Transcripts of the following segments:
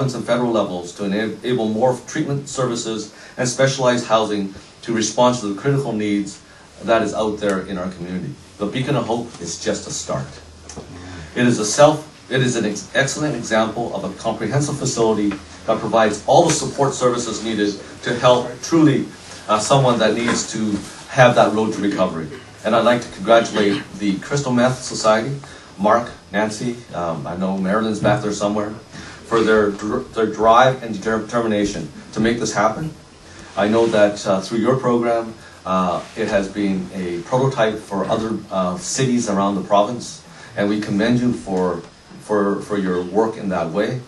and federal levels to enable more treatment services and specialized housing to respond to the critical needs that is out there in our community. The Beacon of Hope is just a start. It is an excellent example of a comprehensive facility that provides all the support services needed to help truly someone that needs to have that road to recovery. And I'd like to congratulate the Crystal Meth Society, Mark, Nancy, I know Marilyn's back there somewhere, for their drive and determination to make this happen. I know that through your program, it has been a prototype for other cities around the province, and we commend you for your work in that way.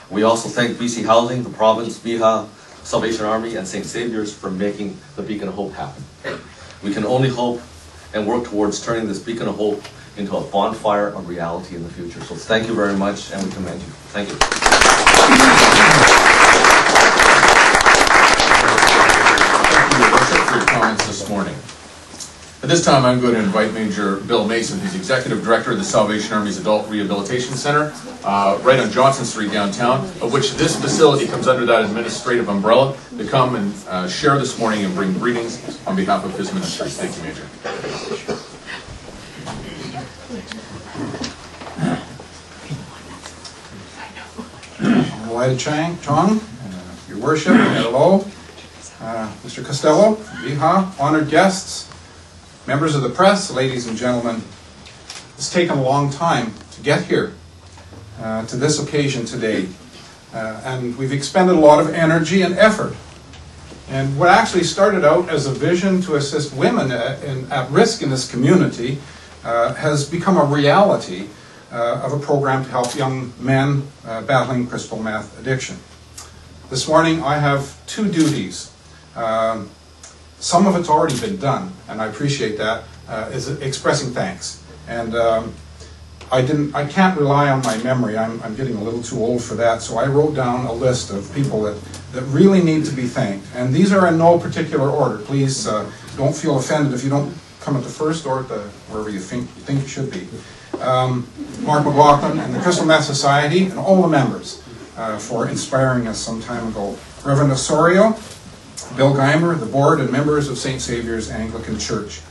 We also thank BC Housing, the province, BIHA, Salvation Army, and St. Saviour's for making the Beacon of Hope happen. We can only hope and work towards turning this Beacon of Hope into a bonfire of reality in the future. So thank you very much, and we commend you. Thank you. Thank you, Your Worship, for your comments this morning. At this time, I'm going to invite Major Bill Mason, who's Executive Director of the Salvation Army's Adult Rehabilitation Center, right on Johnson Street downtown, of which this facility comes under that administrative umbrella, to come and share this morning and bring greetings on behalf of his ministry. Thank you, Major. Chong, Your Worship, hello, Mr. Costello, BIHA, honored guests, members of the press, ladies and gentlemen. It's taken a long time to get here, to this occasion today, and we've expended a lot of energy and effort. And what actually started out as a vision to assist women at risk in this community has become a reality of a program to help young men battling crystal meth addiction. This morning I have two duties. Some of it's already been done, and I appreciate that, is expressing thanks. And I can't rely on my memory. I'm getting a little too old for that, so I wrote down a list of people that really need to be thanked. And these are in no particular order. Please don't feel offended if you don't come at the first or at wherever you think you should be. Mark McLaughlin and the Crystal Meth Society and all the members for inspiring us some time ago. Reverend Osorio, Bill Geimer, the board and members of St. Saviour's Anglican Church.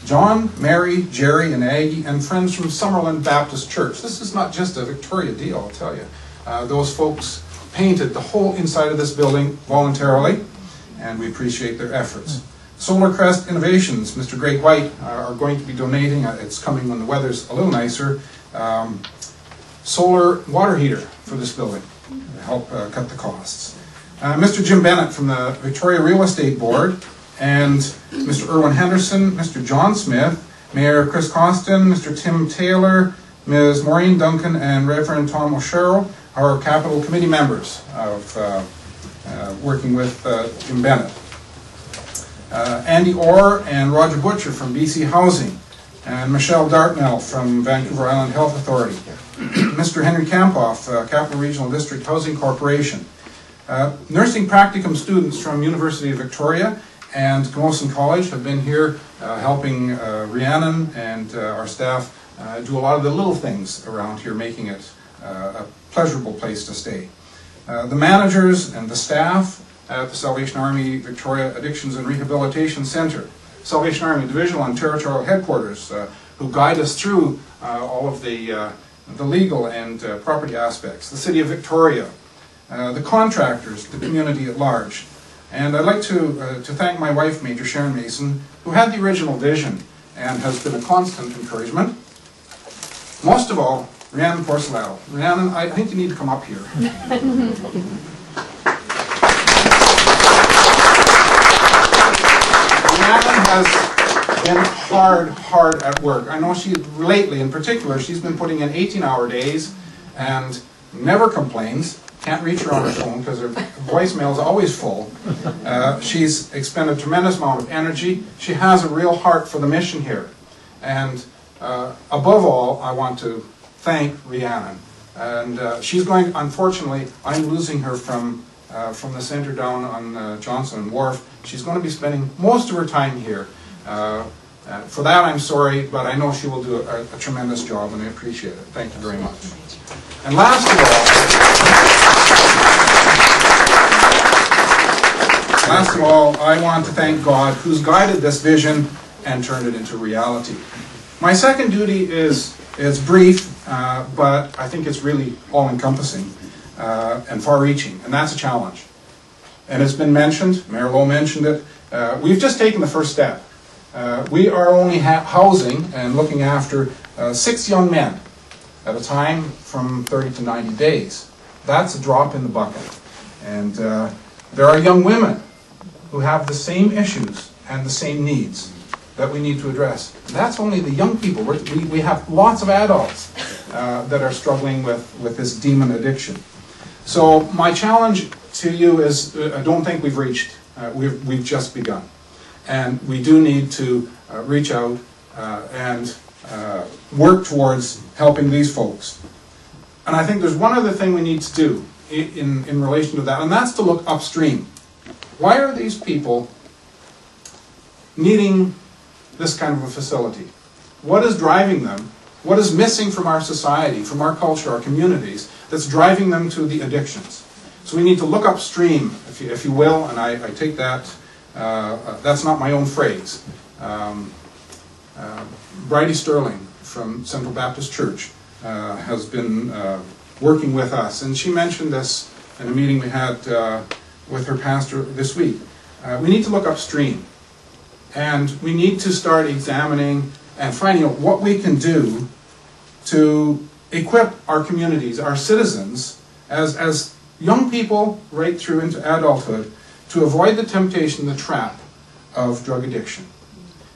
John, Mary, Jerry, and Aggie, and friends from Summerland Baptist Church. This is not just a Victoria deal, I'll tell you. Those folks painted the whole inside of this building voluntarily, and we appreciate their efforts. Solar Crest Innovations, Mr. Greg White, are going to be donating, it's coming when the weather's a little nicer, solar water heater for this building to help cut the costs. Mr. Jim Bennett from the Victoria Real Estate Board, and Mr. Erwin Henderson, Mr. John Smith, Mayor Chris Costin, Mr. Tim Taylor, Ms. Maureen Duncan, and Reverend Tom O'Sherrill are Capital Committee members of working with Jim Bennett. Andy Orr and Roger Butcher from BC Housing, and Michelle Dartnell from Vancouver Island Health Authority, Mr. Henry Kampoff, Capital Regional District Housing Corporation, nursing practicum students from University of Victoria and Camosun College have been here helping Rhiannon and our staff do a lot of the little things around here, making it a pleasurable place to stay. The managers and the staff at the Salvation Army Victoria Addictions and Rehabilitation Center, Salvation Army Divisional and Territorial Headquarters, who guide us through all of the legal and property aspects, the City of Victoria, the contractors, the community at large. And I'd like to thank my wife, Major Sharon Mason, who had the original vision and has been a constant encouragement. Most of all, Rhiannon Porcelato. Rhiannon, I think you need to come up here. Rhiannon has been hard at work. I know lately in particular, she's been putting in 18-hour days and never complains. Can't reach her on her phone because her voicemail is always full. She's expended a tremendous amount of energy. She has a real heart for the mission here. And above all, I want to thank Rhiannon. And she's going, unfortunately, I'm losing her from the center down on Johnson and Wharf. She's going to be spending most of her time here. For that, I'm sorry, but I know she will do a tremendous job, and I appreciate it. Thank you very much. And last of all, last of all, I want to thank God who's guided this vision and turned it into reality. My second duty is brief, but I think it's really all-encompassing and far-reaching, and that's a challenge. And it's been mentioned, Mayor Lowe mentioned it, we've just taken the first step. We are only housing and looking after 6 young men at a time from 30 to 90 days. That's a drop in the bucket. And there are young women who have the same issues and the same needs that we need to address. That's only the young people. We have lots of adults that are struggling with this demon addiction. So my challenge to you is, I don't think we've reached, we've just begun. And we do need to reach out and work towards helping these folks. And I think there's one other thing we need to do in relation to that, and that's to look upstream. Why are these people needing this kind of a facility? What is driving them? What is missing from our society, from our culture, our communities, that's driving them to the addictions? So we need to look upstream, if you will, and I take that, that's not my own phrase. Bridie Sterling from Central Baptist Church has been working with us, and she mentioned this in a meeting we had with her pastor this week. We need to look upstream, and we need to start examining and finding out what we can do to equip our communities, our citizens, as young people right through into adulthood, to avoid the temptation, the trap of drug addiction.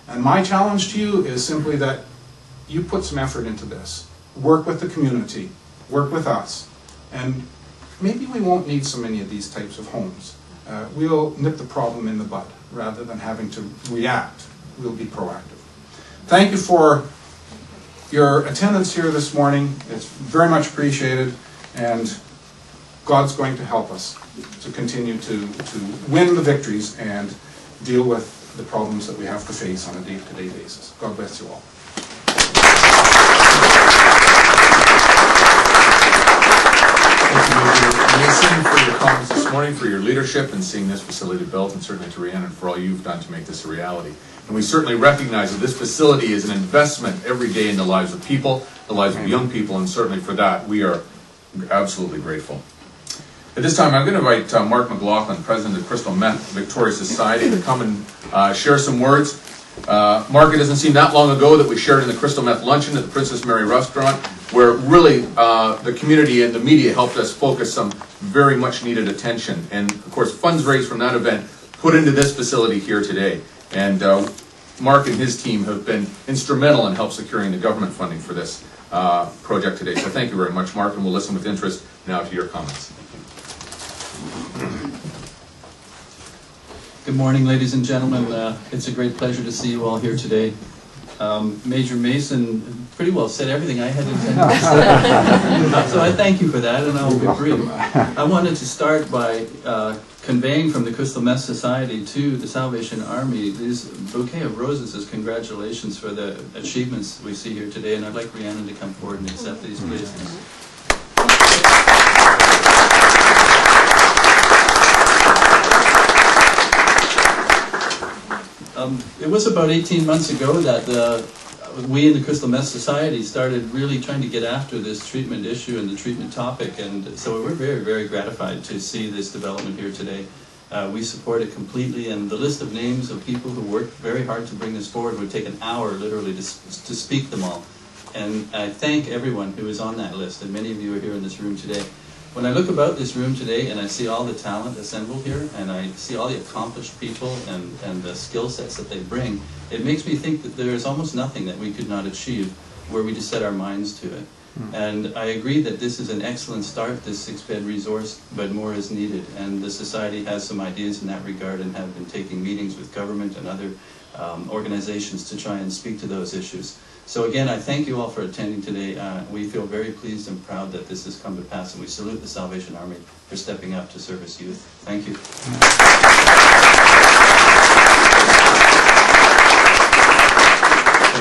And my challenge to you is simply that you put some effort into this. Work with the community, work with us, and maybe we won't need so many of these types of homes. We'll nip the problem in the bud rather than having to react. We'll be proactive. Thank you for your attendance here this morning. It's very much appreciated, and God's going to help us to continue to win the victories and deal with the problems that we have to face on a day-to-day basis. God bless you all. Thank you, Major Mason, for your comments this morning, for your leadership in seeing this facility built, and certainly to Rhiannon for all you've done to make this a reality. And we certainly recognize that this facility is an investment every day in the lives of people, the lives of young people, and certainly for that we are absolutely grateful. At this time, I'm going to invite Mark McLaughlin, President of Crystal Meth Victoria Society, to come and share some words. Mark, it doesn't seem that long ago that we shared in the Crystal Meth Luncheon at the Princess Mary Restaurant, where really the community and the media helped us focus some very much needed attention. And of course, funds raised from that event put into this facility here today. And Mark and his team have been instrumental in help securing the government funding for this project today. So thank you very much, Mark, and we'll listen with interest now to your comments. Good morning, ladies and gentlemen. It's a great pleasure to see you all here today. Major Mason pretty well said everything I had intended to say. So I thank you for that, and I'll be brief. I wanted to start by conveying from the Crystal Meth Society to the Salvation Army this bouquet of roses as congratulations for the achievements we see here today, and I'd like Rhiannon to come forward and accept these, please. It was about 18 months ago that we in the Crystal Meth Society started really trying to get after this treatment issue and the treatment topic, and so we're very, very gratified to see this development here today. We support it completely, and the list of names of people who worked very hard to bring this forward would take an hour literally to speak them all. And I thank everyone who is on that list, and many of you are here in this room today. When I look about this room today and I see all the talent assembled here, and I see all the accomplished people and the skill sets that they bring, it makes me think that there is almost nothing that we could not achieve were we to set our minds to it. And I agree that this is an excellent start, this 6-bed resource, but more is needed. And the Society has some ideas in that regard and have been taking meetings with government and other organizations to try and speak to those issues. So again, I thank you all for attending today. We feel very pleased and proud that this has come to pass, and we salute the Salvation Army for stepping up to service youth. Thank you.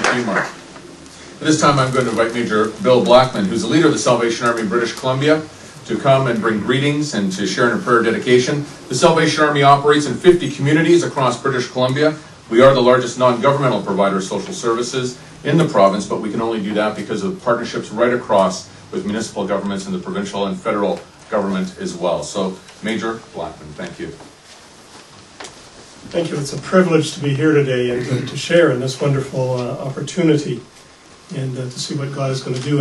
Thank you, Mark. At this time, I'm going to invite Major Bill Blackman, who's the leader of the Salvation Army in British Columbia, to come and bring greetings and to share in a prayer dedication. The Salvation Army operates in 50 communities across British Columbia. We are the largest non-governmental provider of social services in the province, but we can only do that because of partnerships right across with municipal governments and the provincial and federal government as well. So, Major Blackman, thank you. Thank you. It's a privilege to be here today and to share in this wonderful opportunity and to see what God is going to do.